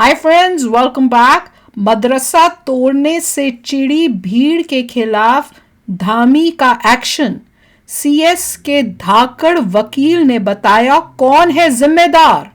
हाय friends, welcome back. मदरसा तोड़ने से चिड़ी भीड़ के खिलाफ धामी का एक्शन। सीएस के धाकड़ वकील ने बताया कौन है जिम्मेदार।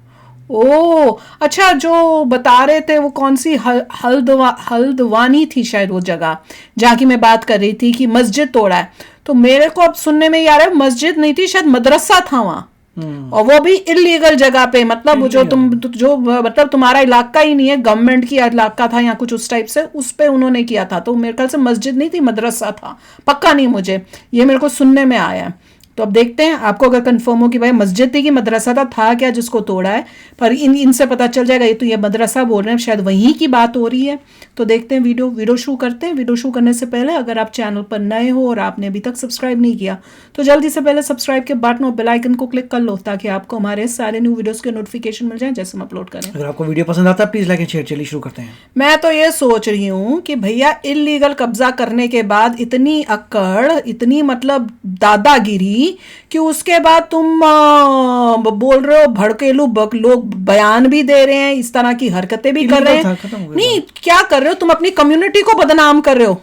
ओ अच्छा, जो बता रहे थे वो कौन सी हल्द्वानी थी शायद वो जगह जहाँ की मैं बात कर रही थी कि मस्जिद तोड़ा है। तो मेरे को अब सुनने में आ रहा है मस्जिद नहीं थी, शायद मदरसा था वहाँ। और वो भी इलीगल जगह पे, मतलब जो मतलब तुम्हारा इलाका ही नहीं है, गवर्नमेंट की इलाका था या कुछ उस टाइप से, उस पे उन्होंने किया था। तो मेरे ख्याल से मस्जिद नहीं थी, मदरसा था, पक्का नहीं मुझे, ये मेरे को सुनने में आया है। तो अब देखते हैं, आपको अगर कंफर्म हो कि भाई मस्जिद थी कि मदरसा था क्या जिसको तोड़ा है, पर इनसे पता चल जाएगा। ये तो ये मदरसा बोल रहे हैं, शायद वहीं की बात हो रही है। तो देखते हैं, वीडियो शुरू करते हैं। वीडियो शुरू करने से पहले अगर आप चैनल पर नए हो और आपने अभी तक सब्सक्राइब नहीं किया तो जल्दी से पहले सब्सक्राइब के बटन और बेल आइकन को क्लिक कर लो ताकि आपको हमारे सारे न्यू वीडियोस के नोटिफिकेशन मिल जाए जैसे हम अपलोड करें। अगर आपको वीडियो पसंद आता है प्लीज लाइक एंड शेयर। चलिए शुरू करते हैं। मैं तो ये सोच रही हूँ कि भैया इलीगल कब्जा करने के बाद इतनी अक्कड़, इतनी मतलब दादागिरी कि उसके बाद तुम बोल रहे हो भड़केलू लोग बयान भी दे रहे हैं, इस तरह की हरकतें भी कर रहे हैं। नहीं, क्या कर रहे हो तुम? अपनी कम्युनिटी को बदनाम कर रहे हो।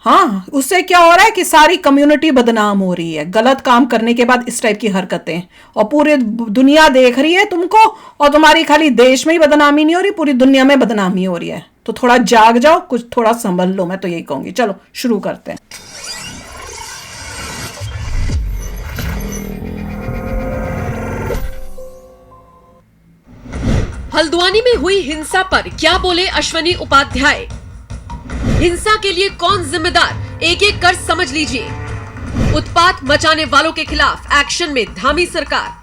हाँ, उससे क्या हो रहा है कि सारी कम्युनिटी बदनाम हो रही है गलत काम करने के बाद, इस टाइप की हरकतें। और पूरी दुनिया देख रही है तुमको, और तुम्हारी खाली देश में ही बदनामी नहीं हो रही, पूरी दुनिया में बदनामी हो रही है। तो थोड़ा जाग जाओ, कुछ थोड़ा संभल लो, मैं तो यही कहूंगी। चलो शुरू करते हैं। हल्द्वानी में हुई हिंसा पर क्या बोले अश्वनी उपाध्याय? हिंसा के लिए कौन जिम्मेदार, एक एक कर समझ लीजिए। उत्पात मचाने वालों के खिलाफ एक्शन में धामी सरकार।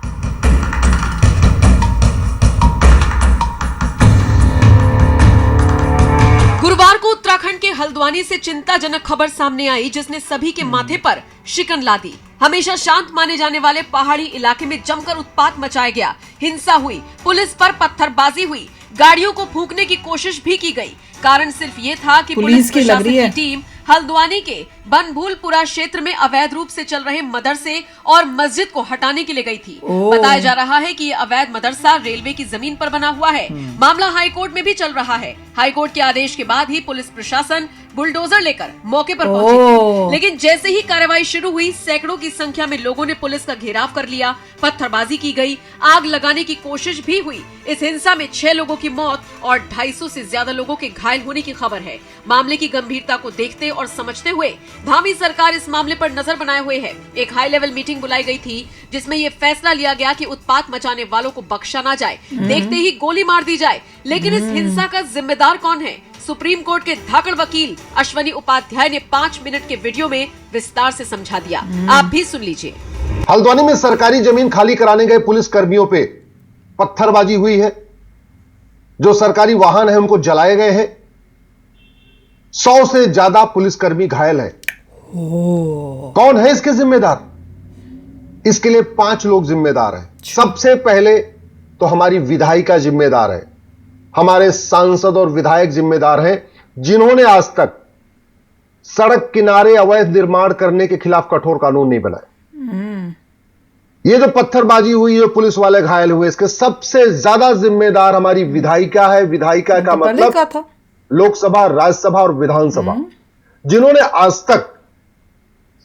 गुरुवार को उत्तराखंड के हल्द्वानी से चिंताजनक खबर सामने आई जिसने सभी के माथे पर शिकन ला दी। हमेशा शांत माने जाने वाले पहाड़ी इलाके में जमकर उत्पात मचाया गया, हिंसा हुई, पुलिस पर पत्थरबाजी हुई, गाड़ियों को फूंकने की कोशिश भी की गई। कारण सिर्फ ये था कि पुलिस प्रशासन की टीम हल्द्वानी के बनभूलपुरा क्षेत्र में अवैध रूप से चल रहे मदरसे और मस्जिद को हटाने के लिए गई थी। बताया जा रहा है कि ये अवैध मदरसा रेलवे की जमीन पर बना हुआ है। मामला हाईकोर्ट में भी चल रहा है। हाईकोर्ट के आदेश के बाद ही पुलिस प्रशासन बुलडोजर लेकर मौके पर पहुंची थी। लेकिन जैसे ही कार्रवाई शुरू हुई, सैकड़ों की संख्या में लोगों ने पुलिस का घेराव कर लिया, पत्थरबाजी की गई, आग लगाने की कोशिश भी हुई। इस हिंसा में 6 लोगों की मौत और 250 से ज्यादा लोगों के घायल होने की खबर है। मामले की गंभीरता को देखते और समझते हुए धामी सरकार इस मामले पर नजर बनाए हुए है। एक हाई लेवल मीटिंग बुलाई गई थी जिसमें यह फैसला लिया गया कि उत्पात मचाने वालों को बख्शा ना जाए, देखते ही गोली मार दी जाए। लेकिन इस हिंसा का जिम्मेदार कौन है? सुप्रीम कोर्ट के धाकड़ वकील अश्वनी उपाध्याय ने 5 मिनट के वीडियो में विस्तार से समझा दिया। आप भी सुन लीजिए। हल्द्वानी में सरकारी जमीन खाली कराने गए पुलिस कर्मियों पे पत्थरबाजी हुई है। जो सरकारी वाहन है उनको जलाए गए हैं। 100 से ज्यादा पुलिसकर्मी घायल है। कौन है इसके जिम्मेदार? इसके लिए 5 लोग जिम्मेदार हैं। सबसे पहले तो हमारी विधायिका जिम्मेदार है, हमारे सांसद और विधायक जिम्मेदार हैं, जिन्होंने आज तक सड़क किनारे अवैध निर्माण करने के खिलाफ कठोर कानून नहीं बनाए। ये जो पत्थरबाजी हुई है, पुलिस वाले घायल हुए, इसके सबसे ज्यादा जिम्मेदार हमारी विधायिका है। विधायिका का मतलब लोकसभा, राज्यसभा और विधानसभा, जिन्होंने आज तक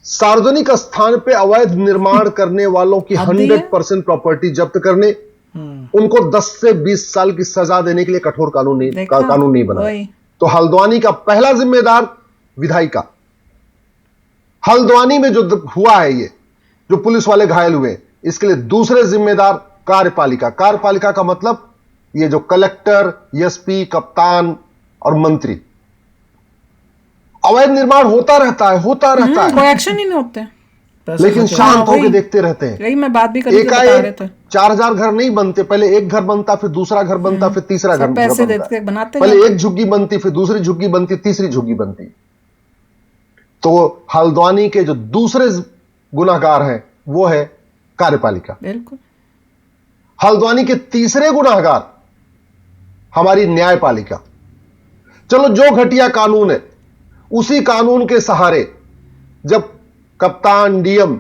सार्वजनिक स्थान पे अवैध निर्माण करने वालों की 100% प्रॉपर्टी जब्त करने, उनको 10 से 20 साल की सजा देने के लिए कठोर कानून नहीं बना। तो हल्द्वानी का पहला जिम्मेदार विधायिका। हल्द्वानी में जो हुआ है, ये जो पुलिस वाले घायल हुए, इसके लिए दूसरे जिम्मेदार कार्यपालिका। कार्यपालिका का मतलब ये जो कलेक्टर, एसपी, कप्तान और मंत्री। अवैध निर्माण होता रहता है, कोई एक्शन ही नहीं होते, लेकिन शांत होकर देखते रहते हैं। यही मैं बात भी कर बता रहे थे। 4000 घर नहीं बनते, पहले एक घर बनता, फिर दूसरा घर बनता, फिर तीसरा घर पैसे देते बनाते, पहले एक झुग्गी बनती, फिर दूसरी झुग्गी बनती, तीसरी झुग्गी बनती। तो हल्द्वानी के जो दूसरे गुनाहगार हैं वो है कार्यपालिका। बिल्कुल। हल्द्वानी के तीसरे गुनाहगार हमारी न्यायपालिका। चलो, जो घटिया कानून है उसी कानून के सहारे जब कप्तान, डीएम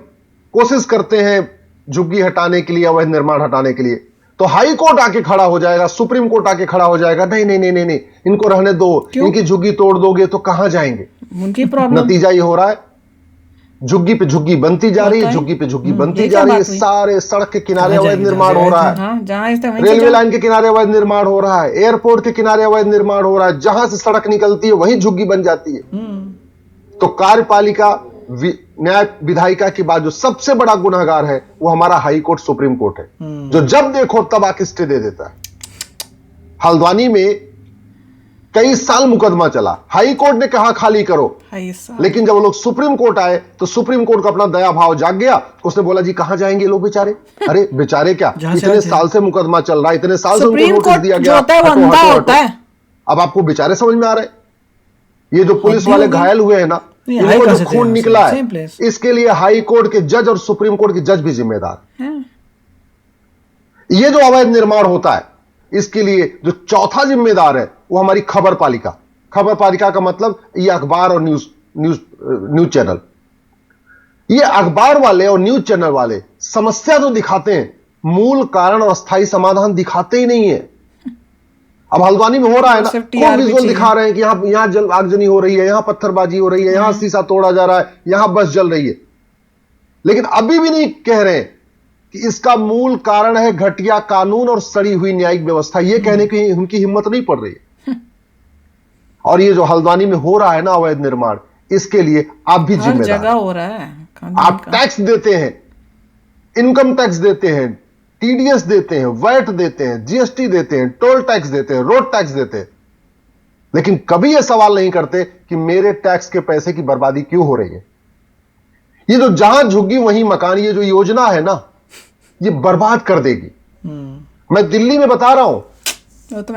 कोशिश करते हैं झुग्गी हटाने के लिए, अवैध निर्माण हटाने के लिए, तो हाई कोर्ट आके खड़ा हो जाएगा, सुप्रीम कोर्ट आके खड़ा हो जाएगा, नहीं नहीं नहीं नहीं नहीं, इनको रहने दो, इनकी झुग्गी तोड़ दोगे तो कहां जाएंगे। उनकी प्रॉब्लम। नतीजा ये हो रहा है, झुग्गी पे झुग्गी बनती जा रही है, झुग्गी पे झुग्गी बनती जा रही है। सारे सड़क के किनारे अवैध निर्माण हो रहा है, रेलवे लाइन के किनारे अवैध निर्माण हो रहा है, एयरपोर्ट के किनारे अवैध निर्माण हो रहा है, जहां से सड़क निकलती है वहीं झुग्गी बन जाती है। तो कार्यपालिका न्याय विधायिका के बाद जो सबसे बड़ा गुनहगार है वो हमारा हाई कोर्ट सुप्रीम कोर्ट है, जो जब देखो तब आके स्टे दे देता है। हल्द्वानी में कई साल मुकदमा चला, हाई कोर्ट ने कहा खाली करो, लेकिन जब वो लोग सुप्रीम कोर्ट आए तो सुप्रीम कोर्ट का अपना दया भाव जाग गया, उसने बोला जी कहां जाएंगे लोग बेचारे। अरे बेचारे क्या, इतने साल से मुकदमा चल रहा है, इतने साल से उनको नोटिस दिया गया, अब आपको बेचारे समझ में आ रहे। ये जो पुलिस वाले घायल हुए हैं ना, इनको जो खून निकला है, इसके लिए हाई कोर्ट के जज और सुप्रीम कोर्ट के जज भी जिम्मेदार है। ये जो अवैध निर्माण होता है इसके लिए जो चौथा जिम्मेदार है वो हमारी खबर पालिका। खबर पालिका का मतलब ये अखबार और न्यूज चैनल। ये अखबार वाले और न्यूज चैनल वाले समस्या तो दिखाते हैं, मूल कारण और अस्थायी समाधान दिखाते ही नहीं है। अब हल्द्वानी में हो रहा है ना, खूब विजुअल दिखा रहे हैं कि यहां आगजनी हो रही है, यहां पत्थरबाजी हो रही है, यहां शीशा तोड़ा जा रहा है, यहां बस जल रही है, लेकिन अभी भी नहीं कह रहे कि इसका मूल कारण है घटिया कानून और सड़ी हुई न्यायिक व्यवस्था। यह कहने की उनकी हिम्मत नहीं पड़ रही है। और ये जो हल्द्वानी में हो रहा है ना अवैध निर्माण, इसके लिए आप भी जिम्मेदार हो रहा है। आप टैक्स देते हैं, इनकम टैक्स देते हैं, टीडीएस देते हैं, वैट देते हैं, जीएसटी देते हैं, टोल टैक्स देते हैं, रोड टैक्स देते हैं, लेकिन कभी यह सवाल नहीं करते कि मेरे टैक्स के पैसे की बर्बादी क्यों हो रही है। ये जो जहां झुग्गी वहीं मकान, ये जो योजना है ना, ये बर्बाद कर देगी। मैं दिल्ली में बता रहा हूं,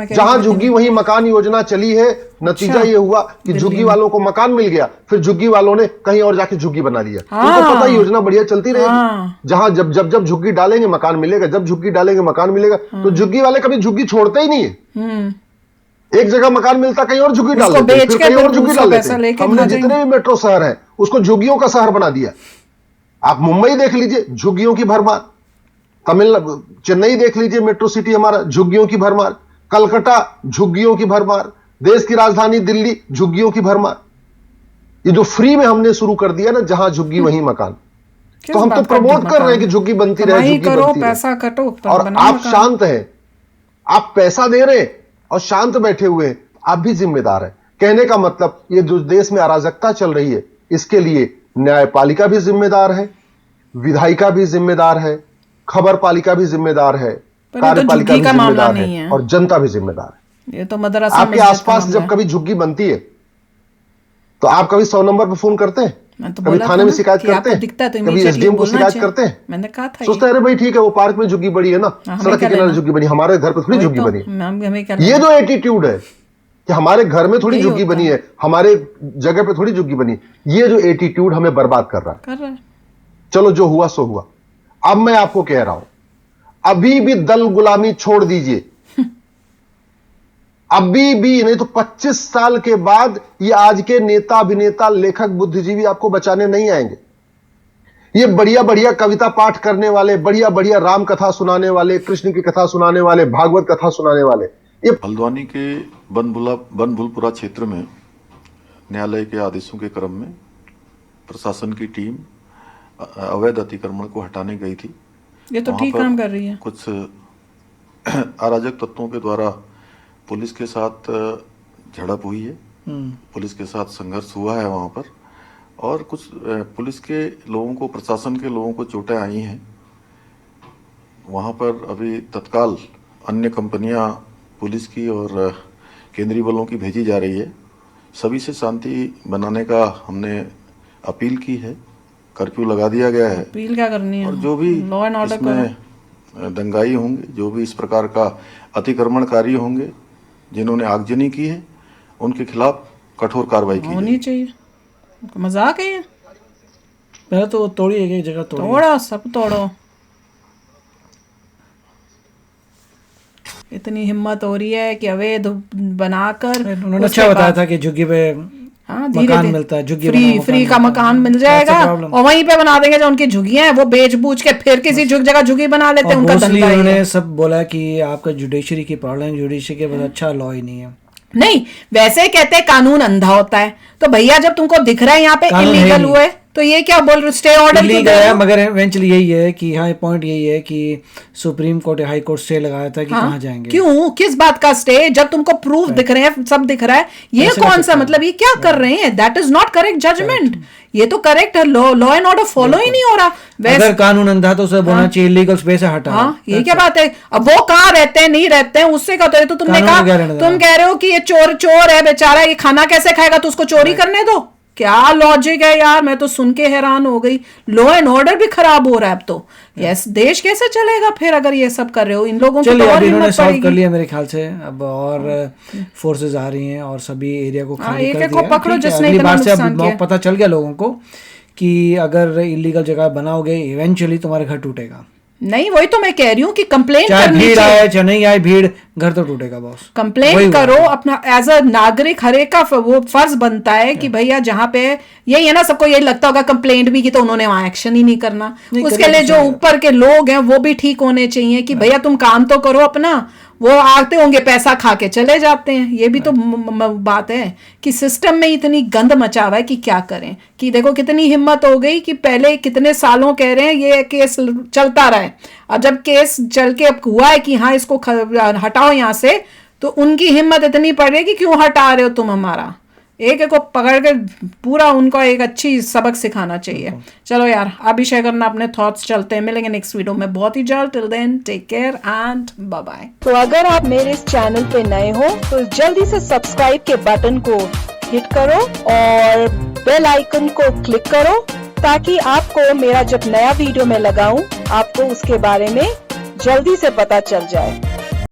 जहां झुग्गी वहीं मकान योजना चली है, नतीजा ये हुआ कि झुग्गी वालों को मकान मिल गया, फिर झुग्गी वालों ने कहीं और जाके झुग्गी बना लिया। उनको पता योजना बढ़िया चलती रहेगी, जहां जब झुग्गी डालेंगे मकान मिलेगा, जब झुग्गी डालेंगे मकान मिलेगा। तो झुग्गी वाले कभी झुग्गी छोड़ते ही नहीं है। एक जगह मकान मिलता कहीं और झुग्गी डाल देते, फिर कहीं और झुग्गी डाल देते। हमने जितने भी मेट्रो शहर है उसको झुग्गियों का शहर बना दिया। आप मुंबई देख लीजिए, झुग्गियों की भरमार। तमिलनाडु, चेन्नई देख लीजिए, मेट्रो सिटी हमारा, झुग्गियों की भरमार। कलकत्ता, झुग्गियों की भरमार। देश की राजधानी दिल्ली, झुग्गियों की भरमार। ये जो फ्री में हमने शुरू कर दिया ना, जहां झुग्गी वहीं मकान, तो हम तो प्रमोट कर रहे हैं कि झुग्गी बनती रहे, झुग्गी बनती पैसा कटो, और आप शांत हैं, आप पैसा दे रहे हैं और शांत बैठे हुए हैं, आप भी जिम्मेदार हैं। कहने का मतलब ये जो देश में अराजकता चल रही है, इसके लिए न्यायपालिका भी जिम्मेदार है, विधायिका भी जिम्मेदार है, खबर पालिका भी जिम्मेदार है, कार्यपालिका भी जिम्मेदार है और जनता भी जिम्मेदार है। ये तो मदरसा आपके आसपास जब कभी झुग्गी बनती है तो आप कभी 100 नंबर पर फोन करते हैं, कभी थाने में शिकायत करते हैं, कभी एसडीएम को शिकायत करते हैं? मैंने कहा था, सोचते हैं अरे भाई ठीक है, वो पार्क में झुग्गी बड़ी है ना, सड़क के किनारे झुग्गी बनी, हमारे घर पे थोड़ी झुग्गी बनी है। ये जो एटीट्यूड है कि हमारे घर में थोड़ी झुग्गी बनी है, हमारे जगह पे थोड़ी झुग्गी बनी, ये जो एटीट्यूड हमें बर्बाद कर रहा है। चलो जो हुआ सो हुआ। अब मैं आपको कह रहा हूं, अभी भी दल गुलामी छोड़ दीजिए, अभी भी, नहीं तो 25 साल के बाद ये आज के नेता, अभिनेता, लेखक, बुद्धिजीवी आपको बचाने नहीं आएंगे। ये बढ़िया बढ़िया कविता पाठ करने वाले, बढ़िया बढ़िया राम कथा सुनाने वाले, कृष्ण की कथा सुनाने वाले, भागवत कथा सुनाने वाले, ये हल्द्वानी के बनभुलपुरा क्षेत्र में न्यायालय के आदेशों के क्रम में प्रशासन की टीम अवैध अतिक्रमण को हटाने गई थी। ये तो ठीक काम कर रही है। कुछ अराजक तत्वों के द्वारा पुलिस के साथ झड़प हुई है, पुलिस के साथ संघर्ष हुआ है वहां पर, और कुछ पुलिस के लोगों को, प्रशासन के लोगों को चोटें आई हैं। वहां पर अभी तत्काल अन्य कंपनियां पुलिस की और केंद्रीय बलों की भेजी जा रही है। सभी से शांति बनाने का हमने अपील की है, कर्फ्यू लगा दिया गया है। अपील क्या करनी है? और जो भी लॉ एंड ऑर्डर इसमें दंगाई होंगे, जो भी इस प्रकार का अतिक्रमणकारी होंगे, जिन्होंने आगजनी की है, उनके खिलाफ कठोर कार्रवाई की होनी चाहिए। मजाक है ये? पहले तो तोड़ी, एक जगह तोड़ो, सब तोड़ो। इतनी हिम्मत हो रही है कि अवैध बनाकर, उन्होंने अच्छा बताया था कि झुग्गी पे हाँ, मकान मिलता है, झुग्गी फ्री का मकान मिल जाएगा और वहीं पे बना देंगे जो उनकी झुग्गियां हैं, वो बेच बूझ के फिर किसी जगह झुग्गी बना लेते हैं, उनका धंधा। उन्होंने सब बोला कि आपका जुडिशरी की प्रॉब्लम, जुडिशरी के पास अच्छा लॉ ही नहीं है। नहीं, वैसे कहते हैं कानून अंधा होता है, तो भैया जब तुमको दिख रहा है यहाँ पे इलीगल हुए तो ये क्या बोल रहे, स्टे ऑर्डर क्यों दे रहे हो? मगर इवेंचुअली यही है कि हाँ, पॉइंट यही है कि supreme court high court stay लगाया था कि कहाँ जाएंगे, क्यों, किस बात का स्टे? जब तुमको प्रूफ दिख रहे हैं, सब दिख रहा है, ये कौन सा मतलब, ये क्या कर रहे हैं? That is not correct judgement. ये तो करेक्ट है, लॉ एंड ऑर्डर फॉलो ही नहीं हो रहा। अगर कानून अंधा तो उसे बोलना चाहिए इलीगल स्पेस से हटा। हाँ, ये क्या बात है? अब वो कहाँ रहते हैं, नहीं रहते हैं, उससे क्या? तो तुमने कहा, तुम कह रहे हो कि ये चोर है बेचारा, ये खाना कैसे खाएगा, तो उसको चोरी करने दो। क्या लॉजिक है यार, मैं तो सुन के हैरान हो गई। लॉ एंड ऑर्डर भी खराब हो रहा है अब तो। यस, देश कैसे चलेगा फिर अगर ये सब कर रहे हो? इन लोगों को तो और हिम्मत पड़ेगी। कर लिया मेरे ख्याल से, अब और फोर्सेस आ रही हैं और सभी एरिया को खाली कर दिया। को पकड़ो जिसने इतना नुकसान किया। पता चल गया लोगों को कि अगर इलीगल जगह बनाओगे इवेंचुअली तुम्हारा घर टूटेगा। नहीं, वही तो मैं कह रही हूँ कि कंप्लेन करनी भीड़ आए चाहे नहीं आए, भीड़ घर तो टूटेगा बॉस। कंप्लेन करो अपना, एज अ नागरिक हर एक का वो फर्ज बनता है कि भैया जहाँ पे यही है ना, सबको यही लगता होगा कंप्लेंट भी की तो उन्होंने वहां एक्शन ही नहीं करना। उसके लिए जो ऊपर के लोग हैं वो भी ठीक होने चाहिए कि भैया तुम काम तो करो अपना। वो आते होंगे, पैसा खा के चले जाते हैं। ये भी तो बात है कि सिस्टम में इतनी गंद मचा हुआ है कि क्या करें। कि देखो कितनी हिम्मत हो गई कि पहले कितने सालों कह रहे हैं ये केस चलता रहा है, और जब केस चल के अब हुआ है कि हाँ इसको हटाओ यहाँ से, तो उनकी हिम्मत इतनी पड़ रही है कि क्यों हटा रहे हो तुम हमारा। एक को पकड़ के पूरा उनको एक अच्छी सबक सिखाना चाहिए। चलो यार, अभी शेयर करना अपने थॉट्स। चलते हैं, मिलेंगे नेक्स्ट वीडियो में बहुत ही जल्द। Till then take care and bye bye. तो अगर आप मेरे इस चैनल पे नए हो तो जल्दी से सब्सक्राइब के बटन को हिट करो और बेल आइकन को क्लिक करो, ताकि आपको मेरा जब नया वीडियो मैं लगाऊं आपको उसके बारे में जल्दी से पता चल जाए।